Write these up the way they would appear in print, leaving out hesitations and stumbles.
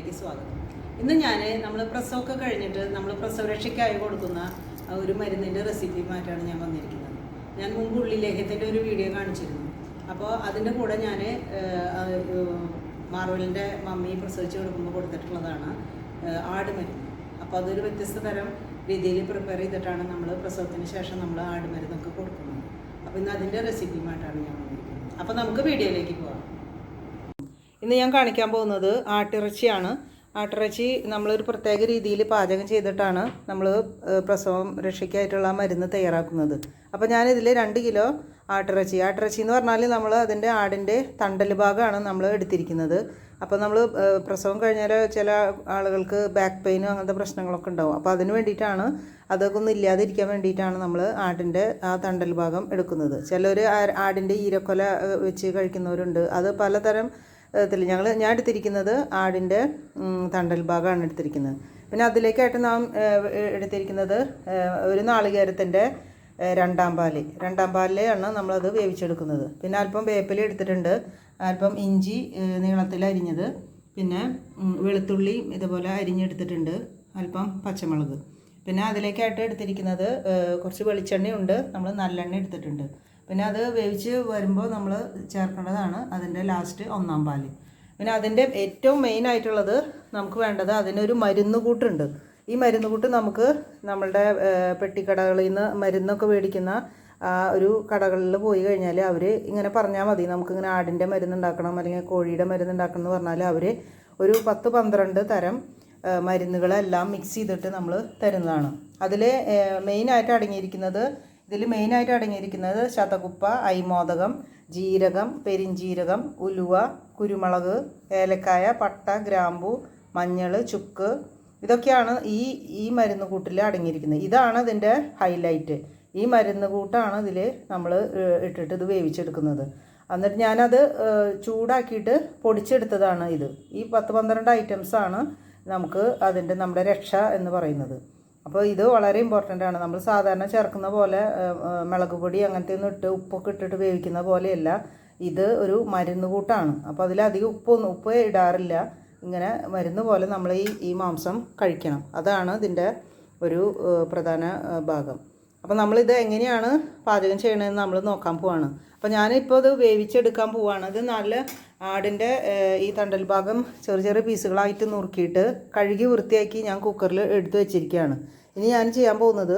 ചാനലിലേക്ക് സ്വാഗതം. ഇന്ന് നമ്മൾ പ്രസവമൊക്കെ കഴിഞ്ഞിട്ട് നമ്മൾ പ്രസവരക്ഷയ്ക്കായി കൊടുക്കുന്ന ഒരു മരുന്നിൻ്റെ റെസിപ്പിയുമായിട്ടാണ് ഞാൻ വന്നിരിക്കുന്നത്. ഞാൻ മുമ്പ് ഉള്ളിലേഹത്തിൻ്റെ ഒരു വീഡിയോ കാണിച്ചിരുന്നു. അപ്പോൾ അതിൻ്റെ കൂടെ ഞാൻ മാർവലിൻ്റെ മമ്മി പ്രസവിച്ച് കൊടുക്കുമ്പോൾ കൊടുത്തിട്ടുള്ളതാണ് ആടുമരുന്ന്. അപ്പോൾ അതൊരു വ്യത്യസ്ത തരം രീതിയിൽ പ്രിപ്പയർ ചെയ്തിട്ടാണ് നമ്മൾ പ്രസവത്തിന് ശേഷം നമ്മൾ ആടുമരുന്നൊക്കെ കൊടുക്കുന്നത്. അപ്പോൾ ഇന്ന് അതിൻ്റെ റെസിപ്പിയുമായിട്ടാണ് ഞാൻ വന്നിരിക്കുന്നത്. അപ്പോൾ നമുക്ക് വീഡിയോയിലേക്ക് പോകാം. ഇന്ന് ഞാൻ കാണിക്കാൻ പോകുന്നത് ആട്ടിറച്ചിയാണ്. ആട്ടിറച്ചി നമ്മളൊരു പ്രത്യേക രീതിയിൽ പാചകം ചെയ്തിട്ടാണ് നമ്മൾ പ്രസവം രക്ഷയ്ക്കായിട്ടുള്ള മരുന്ന് തയ്യാറാക്കുന്നത്. അപ്പോൾ ഞാനിതിൽ 2 കിലോ ആട്ടിറച്ചി എന്ന് പറഞ്ഞാൽ നമ്മൾ അതിൻ്റെ ആടിൻ്റെ തണ്ടൽ ഭാഗമാണ് നമ്മൾ എടുത്തിരിക്കുന്നത്. അപ്പോൾ നമ്മൾ പ്രസവം കഴിഞ്ഞാൽ ചില ആളുകൾക്ക് ബാക്ക് പെയിനും അങ്ങനത്തെ പ്രശ്നങ്ങളൊക്കെ ഉണ്ടാവും. അപ്പോൾ അതിന് വേണ്ടിയിട്ടാണ്, അതൊക്കെ ഒന്നും ഇല്ലാതിരിക്കാൻ വേണ്ടിയിട്ടാണ് നമ്മൾ ആടിൻ്റെ ആ തണ്ടൽ ഭാഗം എടുക്കുന്നത്. ചിലർ ആടിൻ്റെ ഈരക്കൊല വെച്ച് കഴിക്കുന്നവരുണ്ട്. അത് പലതരം ഞാൻ എടുത്തിരിക്കുന്നത് ആടിൻ്റെ തണ്ടൽ ഭാഗമാണ് എടുത്തിരിക്കുന്നത്. പിന്നെ അതിലേക്കായിട്ട് നാം എടുത്തിരിക്കുന്നത് ഒരു നാളികേരത്തിൻ്റെ രണ്ടാം പാലിലാണ് നമ്മളത് വേവിച്ചെടുക്കുന്നത്. പിന്നെ അല്പം വേപ്പില എടുത്തിട്ടുണ്ട്, അല്പം ഇഞ്ചി നീളത്തിൽ അരിഞ്ഞത്, പിന്നെ വെളുത്തുള്ളി ഇതുപോലെ അരിഞ്ഞെടുത്തിട്ടുണ്ട്, അല്പം പച്ചമുളക്. പിന്നെ അതിലേക്കായിട്ട് എടുത്തിരിക്കുന്നത് കുറച്ച് വെളിച്ചെണ്ണയുണ്ട്, നമ്മൾ നല്ലെണ്ണ എടുത്തിട്ടുണ്ട്. പിന്നെ അത് വേവിച്ച് വരുമ്പോൾ നമ്മൾ ചേർക്കേണ്ടതാണ് അതിൻ്റെ ലാസ്റ്റ് 1-ാം പാല്. പിന്നെ അതിൻ്റെ ഏറ്റവും മെയിനായിട്ടുള്ളത് നമുക്ക് വേണ്ടത്, അതിനൊരു മരുന്ന് കൂട്ടുണ്ട്. ഈ മരുന്ന് കൂട്ട് നമുക്ക് നമ്മളുടെ പെട്ടിക്കടകളിൽ നിന്ന് മരുന്നൊക്കെ മേടിക്കുന്ന ഒരു കടകളിൽ പോയി കഴിഞ്ഞാൽ അവർ ഇങ്ങനെ പറഞ്ഞാൽ മതി, നമുക്കിങ്ങനെ ആടിൻ്റെ മരുന്നുണ്ടാക്കണം അല്ലെങ്കിൽ കോഴിയുടെ മരുന്നുണ്ടാക്കണം എന്ന് പറഞ്ഞാൽ അവർ ഒരു 10-12 തരം മരുന്നുകളെല്ലാം മിക്സ് ചെയ്തിട്ട് നമ്മൾ തരുന്നതാണ്. ഇതിൽ മെയിനായിട്ട് അടങ്ങിയിരിക്കുന്നത് ശതകുപ്പ, അയ്മോദകം, ജീരകം, പെരിഞ്ജീരകം, ഉലുവ, കുരുമുളക്, ഏലക്കായ, പട്ട, ഗ്രാമ്പു, മഞ്ഞൾ, ചുക്ക്, ഇതൊക്കെയാണ് ഈ മരുന്ന് കൂട്ടിൽ അടങ്ങിയിരിക്കുന്നത്. ഇതാണ് ഇതിൻ്റെ ഹൈലൈറ്റ്. ഈ മരുന്ന് കൂട്ടാണ് ഇതിൽ നമ്മൾ ഇട്ടിട്ട് ഇത് വേവിച്ചെടുക്കുന്നത്. എന്നിട്ട് ഞാനത് ചൂടാക്കിയിട്ട് പൊടിച്ചെടുത്തതാണ് ഇത്. ഈ 10-12 ഐറ്റംസാണ് നമുക്ക് നമ്മുടെ രക്ഷ എന്ന് പറയുന്നത്. അപ്പോൾ ഇത് വളരെ ഇമ്പോർട്ടൻ്റ് ആണ്. നമ്മൾ സാധാരണ ചേർക്കുന്ന പോലെ മുളക് പൊടി അങ്ങനത്തെ ഒന്നും ഉപ്പൊക്കെ ഇട്ടിട്ട് വേവിക്കുന്ന പോലെയല്ല, ഇത് ഒരു മരുന്ന് കൂട്ടാണ്. അപ്പോൾ അതിലധികം ഉപ്പ് ഇടാറില്ല. ഇങ്ങനെ മരുന്ന് പോലെ നമ്മൾ ഈ മാംസം കഴിക്കണം. അതാണ് ഇതിൻ്റെ ഒരു പ്രധാന ഭാഗം. അപ്പോൾ നമ്മളിത് എങ്ങനെയാണ് പാചകം ചെയ്യണമെന്ന് നമ്മൾ നോക്കാൻ പോവാണ്. അപ്പോൾ ഞാനിപ്പോൾ ഇത് വേവിച്ചെടുക്കാൻ പോവാണ്. ഇത് നല്ല ആടിൻ്റെ ഈ തണ്ടൽ ഭാഗം ചെറിയ പീസുകളായിട്ട് നുറുക്കിയിട്ട് കഴുകി വൃത്തിയാക്കി ഞാൻ കുക്കറിൽ എടുത്ത് വെച്ചിരിക്കുകയാണ്. ഇനി ഞാൻ ചെയ്യാൻ പോകുന്നത്,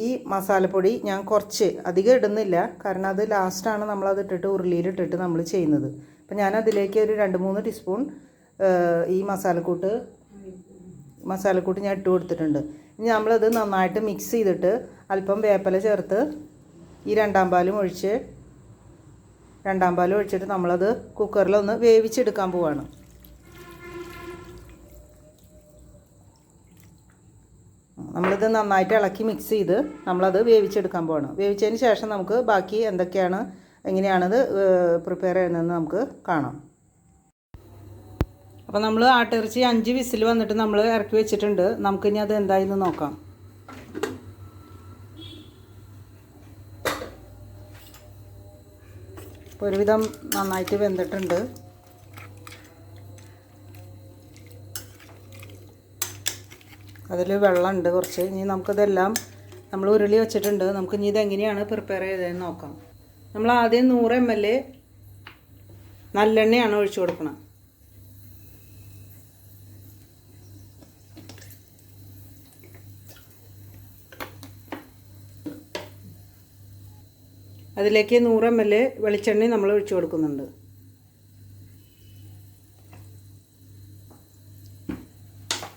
ഈ മസാലപ്പൊടി ഞാൻ കുറച്ച് അധികം ഇടുന്നില്ല, കാരണം അത് ലാസ്റ്റാണ് നമ്മളത് ഇട്ടിട്ട് ഉരുളിയിലിട്ടിട്ട് നമ്മൾ ചെയ്യുന്നത്. അപ്പം ഞാനതിലേക്ക് ഒരു 2-3 ടീസ്പൂൺ ഈ മസാലക്കൂട്ട് ഞാൻ ഇട്ട് കൊടുത്തിട്ടുണ്ട്. ഇനി നമ്മളത് നന്നായിട്ട് മിക്സ് ചെയ്തിട്ട് അല്പം വേപ്പില ചേർത്ത് ഈ 2-ാം പാലും ഒഴിച്ചിട്ട് നമ്മളത് കുക്കറിലൊന്ന് വേവിച്ചെടുക്കാൻ പോവാണ്. നമ്മളിത് നന്നായിട്ട് ഇളക്കി മിക്സ് ചെയ്ത് നമ്മളത് വേവിച്ചെടുക്കാൻ പോവാണ്. വേവിച്ചതിന് ശേഷം നമുക്ക് ബാക്കി എങ്ങനെയാണത് പ്രിപ്പയർ ചെയ്യുന്നതെന്ന് നമുക്ക് കാണാം. അപ്പോൾ നമ്മൾ ആട്ടിറച്ചി 5 വിസിൽ വന്നിട്ട് നമ്മൾ ഇറക്കി വെച്ചിട്ടുണ്ട്. നമുക്കിനി അത് എന്തായെന്ന് നോക്കാം. ഇപ്പോൾ ഒരുവിധം നന്നായിട്ട് വെന്തിട്ടുണ്ട്. അതിൽ വെള്ളമുണ്ട് കുറച്ച്. ഇനി നമുക്കിതെല്ലാം നമ്മൾ ഉരുളി വെച്ചിട്ടുണ്ട്. നമുക്ക് ഇനി ഇതെങ്ങനെയാണ് പ്രിപ്പയർ ചെയ്തതെന്ന് നോക്കാം. നമ്മൾ ആദ്യം 100 ml നല്ലെണ്ണയാണ് ഒഴിച്ചു കൊടുക്കണം. അതിലേക്ക് 100 ml വെളിച്ചെണ്ണ നമ്മൾ ഒഴിച്ചു കൊടുക്കുന്നുണ്ട്.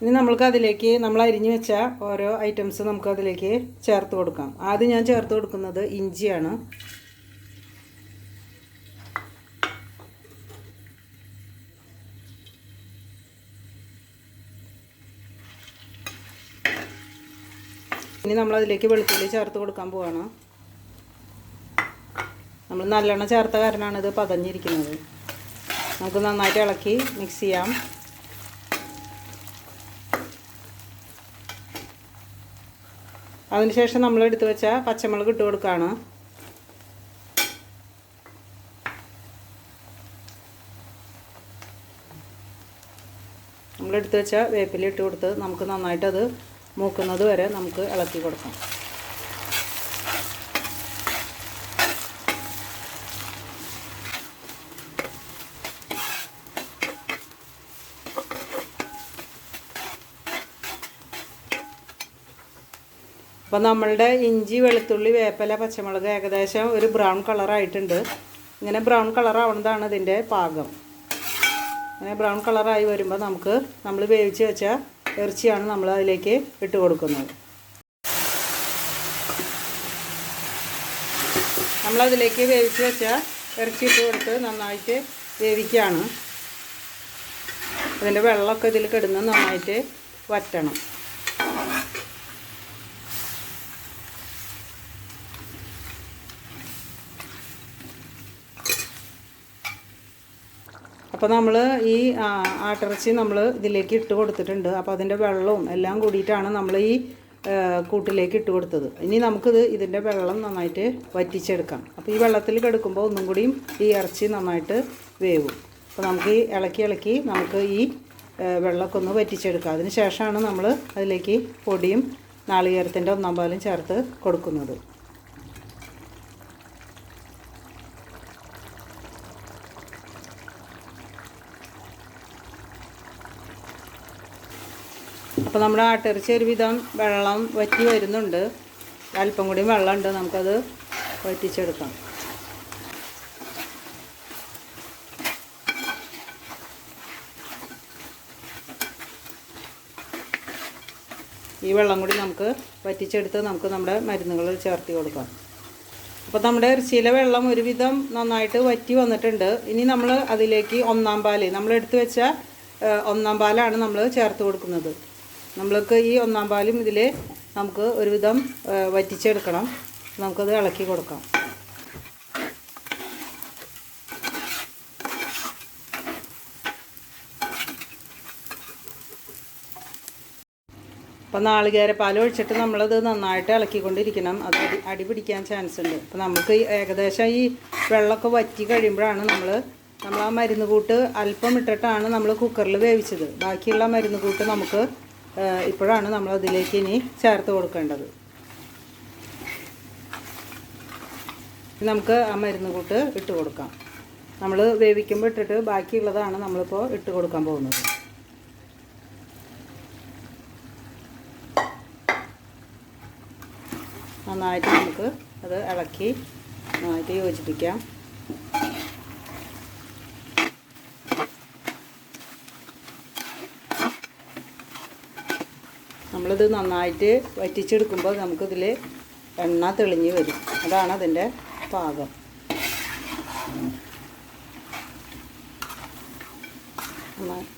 ഇനി നമ്മൾക്ക് അതിലേക്ക് നമ്മൾ അരിഞ്ഞു വെച്ച ഓരോ ഐറ്റംസ് നമുക്ക് അതിലേക്ക് ചേർത്ത് കൊടുക്കാം. ആദ്യം ഞാൻ ചേർത്ത് കൊടുക്കുന്നത് ഇഞ്ചിയാണ്. ഇനി നമ്മളതിലേക്ക് വെളുത്തുള്ളി ചേർത്ത് കൊടുക്കാൻ പോവാണ്. നമ്മൾ നല്ലെണ്ണ ചേർത്ത കാരണമാണ് ഇത് പതഞ്ഞിരിക്കുന്നത്. നമുക്ക് നന്നായിട്ട് ഇളക്കി മിക്സ് ചെയ്യാം. അതിനുശേഷം നമ്മൾ എടുത്തു വെച്ച പച്ചമുളക് ഇട്ട് കൊടുക്കുകയാണ്. നമ്മളെടുത്ത് വെച്ച വേപ്പില ഇട്ട് കൊടുത്ത് നമുക്ക് നന്നായിട്ടത് മൂക്കുന്നത് വരെ നമുക്ക് ഇളക്കി കൊടുക്കാം. അപ്പോൾ നമ്മളുടെ ഇഞ്ചി, വെളുത്തുള്ളി, വേപ്പില, പച്ചമുളക് ഏകദേശം ഒരു ബ്രൗൺ കളറായിട്ടുണ്ട്. ഇങ്ങനെ ബ്രൗൺ കളറാവുന്നതാണ് ഇതിൻ്റെ പാകം. ഇങ്ങനെ ബ്രൗൺ കളറായി വരുമ്പോൾ നമ്മൾ വേവിച്ച് വെച്ച ഇറച്ചിയാണ് നമ്മൾ അതിലേക്ക് ഇട്ട് കൊടുക്കുന്നത്. നമ്മളതിലേക്ക് വേവിച്ച് വെച്ച ഇറച്ചി ഇട്ട് കൊടുത്ത് നന്നായിട്ട് വേവിക്കുകയാണ്. അതിൻ്റെ വെള്ളമൊക്കെ ഇതിൽ കിടന്ന് നന്നായിട്ട് വറ്റണം. അപ്പോൾ നമ്മൾ ഈ ആട്ടിറച്ചി നമ്മൾ ഇതിലേക്ക് ഇട്ട് കൊടുത്തിട്ടുണ്ട്. അപ്പോൾ അതിൻ്റെ വെള്ളവും എല്ലാം കൂടിയിട്ടാണ് നമ്മൾ ഈ കൂട്ടിലേക്ക് ഇട്ട് കൊടുത്തത്. ഇനി നമുക്കിത് ഇതിൻ്റെ വെള്ളം നന്നായിട്ട് വറ്റിച്ചെടുക്കാം. അപ്പോൾ ഈ വെള്ളത്തിൽ കിടക്കുമ്പോൾ ഒന്നും കൂടിയും ഈ ഇറച്ചി നന്നായിട്ട് വേവും. അപ്പോൾ നമുക്ക് ഈ ഇളക്കി നമുക്ക് ഈ വെള്ളമൊക്കെ ഒന്ന് വറ്റിച്ചെടുക്കാം. അതിന് ശേഷമാണ് നമ്മൾ അതിലേക്ക് പൊടിയും നാളികേരത്തിൻ്റെ 1/4 പാലും ചേർത്ത് കൊടുക്കുന്നത്. അപ്പോൾ നമ്മുടെ ആട്ടിറച്ചി ഒരുവിധം വെള്ളം വറ്റി വരുന്നുണ്ട്. അല്പം കൂടി വെള്ളമുണ്ട്, നമുക്കത് വറ്റിച്ചെടുക്കാം. ഈ വെള്ളം കൂടി നമുക്ക് വറ്റിച്ചെടുത്ത് നമുക്ക് നമ്മുടെ മരുന്നുകൾ ചേർത്ത് കൊടുക്കാം. അപ്പോൾ നമ്മുടെ ഇറച്ചിയിലെ വെള്ളം ഒരുവിധം നന്നായിട്ട് വറ്റി വന്നിട്ടുണ്ട്. ഇനി നമ്മൾ അതിലേക്ക് 1/4 പാല്, നമ്മളെടുത്ത് വെച്ച 1/4 പാലാണ് നമ്മൾ ചേർത്ത് കൊടുക്കുന്നത്. നമ്മൾക്ക് ഈ 1/4 പാലും ഇതിൽ നമുക്ക് ഒരുവിധം വറ്റിച്ചെടുക്കണം. നമുക്കത് ഇളക്കി കൊടുക്കാം. അപ്പോൾ നാളികേരപ്പാൽ ഒഴിച്ചിട്ട് നമ്മളത് നന്നായിട്ട് ഇളക്കിക്കൊണ്ടിരിക്കണം. അത് അടി പിടിക്കാൻ ചാൻസ് ഉണ്ട്. അപ്പോൾ നമുക്ക് ഏകദേശം ഈ വെള്ളമൊക്കെ വറ്റി കഴിയുമ്പോഴാണ് നമ്മൾ ആ മരുന്ന് കൂട്ട് അല്പം ഇട്ടിട്ടാണ് നമ്മൾ കുക്കറിൽ വേവിച്ചത്. ബാക്കിയുള്ള മരുന്ന് കൂട്ട് നമുക്ക് ഇപ്പോഴാണ് നമ്മൾ അതിലേക്ക് ഇനി ചേർത്ത് കൊടുക്കേണ്ടത്. നമുക്ക് ആ മരുന്ന് കൂട്ട് ഇട്ട് കൊടുക്കാം. നമ്മൾ വേവിക്കുമ്പോൾ ഇട്ടിട്ട് ബാക്കിയുള്ളതാണ് നമ്മളിപ്പോൾ ഇട്ട് കൊടുക്കാൻ പോകുന്നത്. നന്നായിട്ട് നമുക്ക് അത് ഇളക്കി നന്നായിട്ട് യോജിപ്പിക്കാം. നമ്മളിത് നന്നായിട്ട് വറ്റിച്ചെടുക്കുമ്പോൾ നമുക്കിതിൽ എണ്ണ തെളിഞ്ഞ് വരും. അതാണ് അതിൻ്റെ പാകം.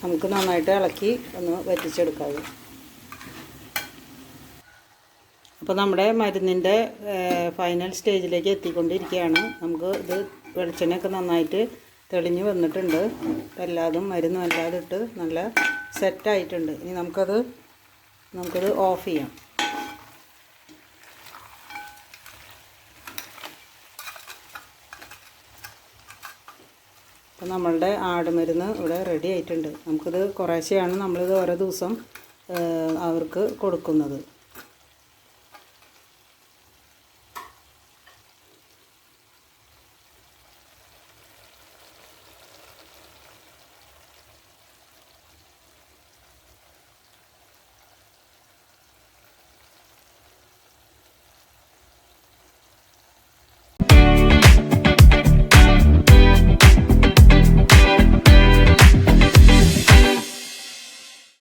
നമുക്ക് നന്നായിട്ട് ഇളക്കി ഒന്ന് വറ്റിച്ചെടുക്കാം. അപ്പോൾ നമ്മുടെ മരുന്നിൻ്റെ ഫൈനൽ സ്റ്റേജിലേക്ക് എത്തിക്കൊണ്ടിരിക്കുകയാണ്. നമുക്ക് ഇത് വെളിച്ചെണ്ണയൊക്കെ നന്നായിട്ട് തെളിഞ്ഞ് വന്നിട്ടുണ്ട്. എല്ലാതും മരുന്നും എല്ലാതും ഇട്ട് നല്ല സെറ്റായിട്ടുണ്ട്. ഇനി നമുക്കത് ഓഫ് ചെയ്യാം. അപ്പോൾ നമ്മളുടെ ആടുമരുന്ന് ഇവിടെ റെഡി ആയിട്ടുണ്ട്. നമുക്കിത് കുറേശ്ശെയാണ് നമ്മളിത് ഓരോ ദിവസം അവർക്ക് കൊടുക്കുന്നത്.